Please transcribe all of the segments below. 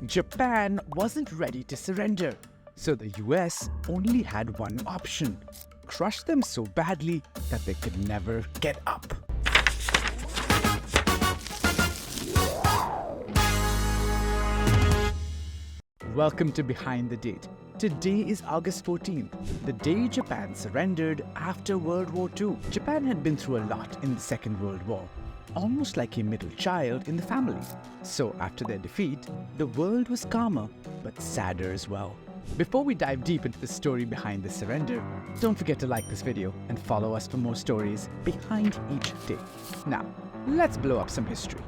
Japan wasn't ready to surrender, so the US only had one option: crush them so badly that they could never get up. Welcome to Behind the Date. Today is August 14th, the day Japan surrendered after World War II. Japan had been through a lot in the Second World War, almost like a middle child in the family. So after their defeat, the world was calmer, but sadder as well. Before we dive deep into the story behind the surrender, don't forget to like this video and follow us for more stories behind each day. Now, let's blow up some history.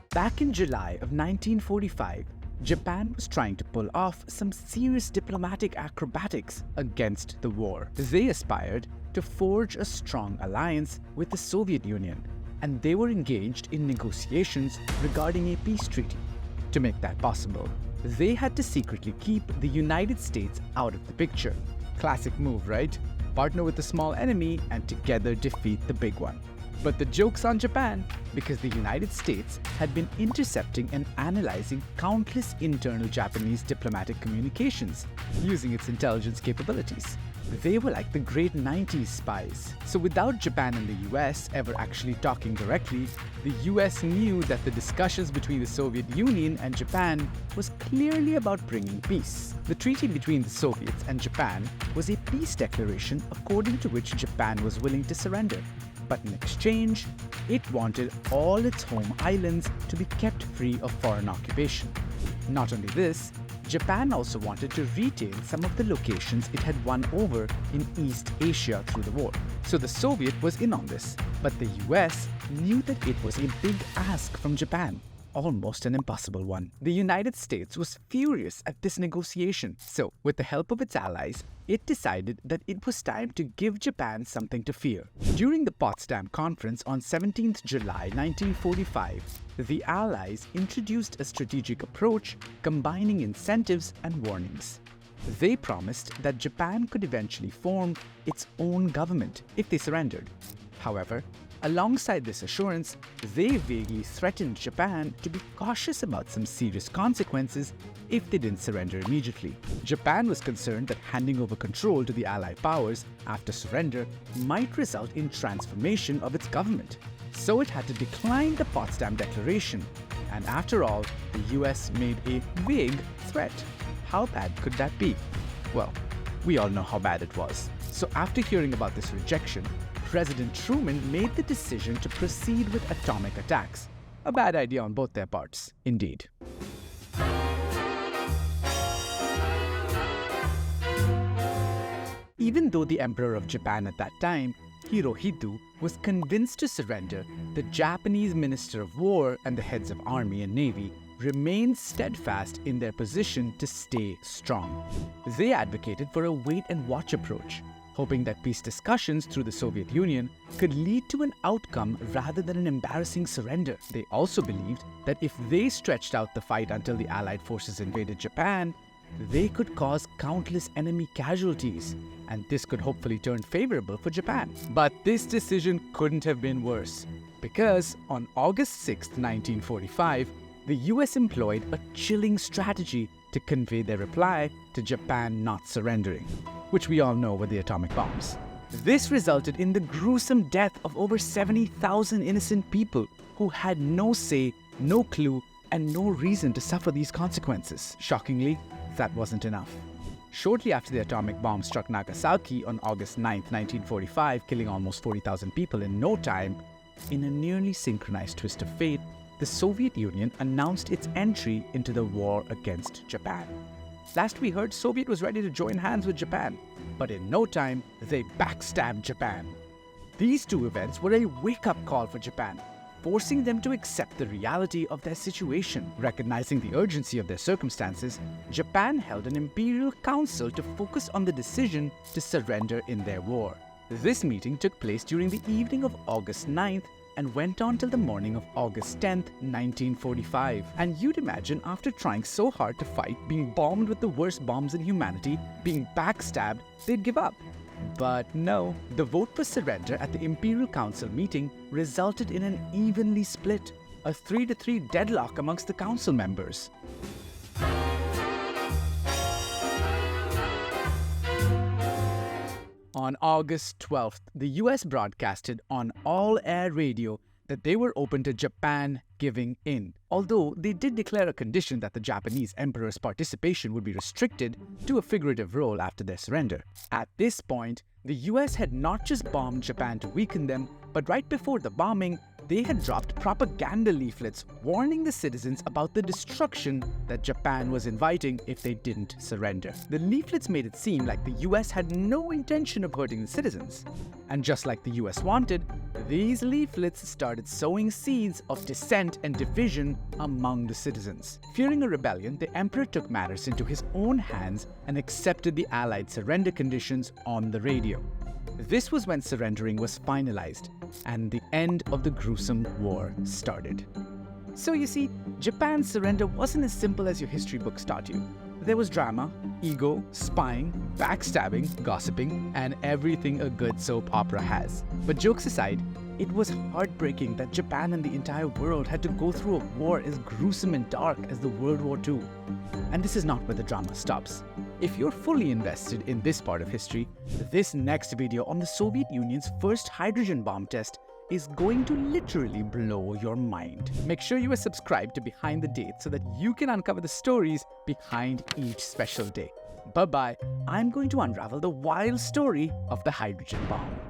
Back in July of 1945, Japan was trying to pull off some serious diplomatic acrobatics against the war. They aspired to forge a strong alliance with the Soviet Union, and they were engaged in negotiations regarding a peace treaty. To make that possible, they had to secretly keep the United States out of the picture. Classic move, right? Partner with a small enemy and together defeat the big one. But the joke's on Japan, because the United States had been intercepting and analyzing countless internal Japanese diplomatic communications using its intelligence capabilities. They were like the great 90s spies. So without Japan and the US ever actually talking directly, the US knew that the discussions between the Soviet Union and Japan was clearly about bringing peace. The treaty between the Soviets and Japan was a peace declaration according to which Japan was willing to surrender. But in exchange, it wanted all its home islands to be kept free of foreign occupation. Not only this, Japan also wanted to retain some of the locations it had won over in East Asia through the war. So the Soviet was in on this, but the US knew that it was a big ask from Japan. Almost an impossible one. The United States was furious at this negotiation, so with the help of its allies, it decided that it was time to give Japan something to fear. During the Potsdam Conference on 17th July 1945, the Allies introduced a strategic approach combining incentives and warnings. They promised that Japan could eventually form its own government if they surrendered. However, alongside this assurance, they vaguely threatened Japan to be cautious about some serious consequences if they didn't surrender immediately. Japan was concerned that handing over control to the Allied powers after surrender might result in transformation of its government. So it had to decline the Potsdam Declaration. And after all, the US made a vague threat. How bad could that be? Well, we all know how bad it was. So after hearing about this rejection, President Truman made the decision to proceed with atomic attacks. A bad idea on both their parts, indeed. Even though the Emperor of Japan at that time, Hirohito, was convinced to surrender, the Japanese Minister of War and the heads of Army and Navy remained steadfast in their position to stay strong. They advocated for a wait-and-watch approach, hoping that peace discussions through the Soviet Union could lead to an outcome rather than an embarrassing surrender. They also believed that if they stretched out the fight until the Allied forces invaded Japan, they could cause countless enemy casualties, and this could hopefully turn favorable for Japan. But this decision couldn't have been worse, because on August 6, 1945, the US employed a chilling strategy to convey their reply to Japan not surrendering, which we all know were the atomic bombs. This resulted in the gruesome death of over 70,000 innocent people who had no say, no clue, and no reason to suffer these consequences. Shockingly, that wasn't enough. Shortly after the atomic bomb struck Nagasaki on August 9, 1945, killing almost 40,000 people in no time, in a nearly synchronized twist of fate, the Soviet Union announced its entry into the war against Japan. Last we heard, Soviet was ready to join hands with Japan, but in no time, they backstabbed Japan. These two events were a wake-up call for Japan, forcing them to accept the reality of their situation. Recognizing the urgency of their circumstances, Japan held an imperial council to focus on the decision to surrender in their war. This meeting took place during the evening of August 9th and went on till the morning of August 10th, 1945. And you'd imagine, after trying so hard to fight, being bombed with the worst bombs in humanity, being backstabbed, they'd give up. But no, the vote for surrender at the Imperial Council meeting resulted in an evenly split, a 3-3 deadlock amongst the council members. On August 12th, the US broadcasted on all-air radio that they were open to Japan giving in, although they did declare a condition that the Japanese emperor's participation would be restricted to a figurative role after their surrender. At this point, the US had not just bombed Japan to weaken them, but right before the bombing, they had dropped propaganda leaflets warning the citizens about the destruction that Japan was inviting if they didn't surrender. The leaflets made it seem like the US had no intention of hurting the citizens. And just like the US wanted, these leaflets started sowing seeds of dissent and division among the citizens. Fearing a rebellion, the emperor took matters into his own hands and accepted the Allied surrender conditions on the radio. This was when surrendering was finalized, and the end of the gruesome war started. So you see, Japan's surrender wasn't as simple as your history books taught you. There was drama, ego, spying, backstabbing, gossiping, and everything a good soap opera has. But jokes aside, it was heartbreaking that Japan and the entire world had to go through a war as gruesome and dark as the World War II. And this is not where the drama stops. If you're fully invested in this part of history, this next video on the Soviet Union's first hydrogen bomb test is going to literally blow your mind. Make sure you are subscribed to Behind the Date so that you can uncover the stories behind each special day. Bye-bye. I'm going to unravel the wild story of the hydrogen bomb.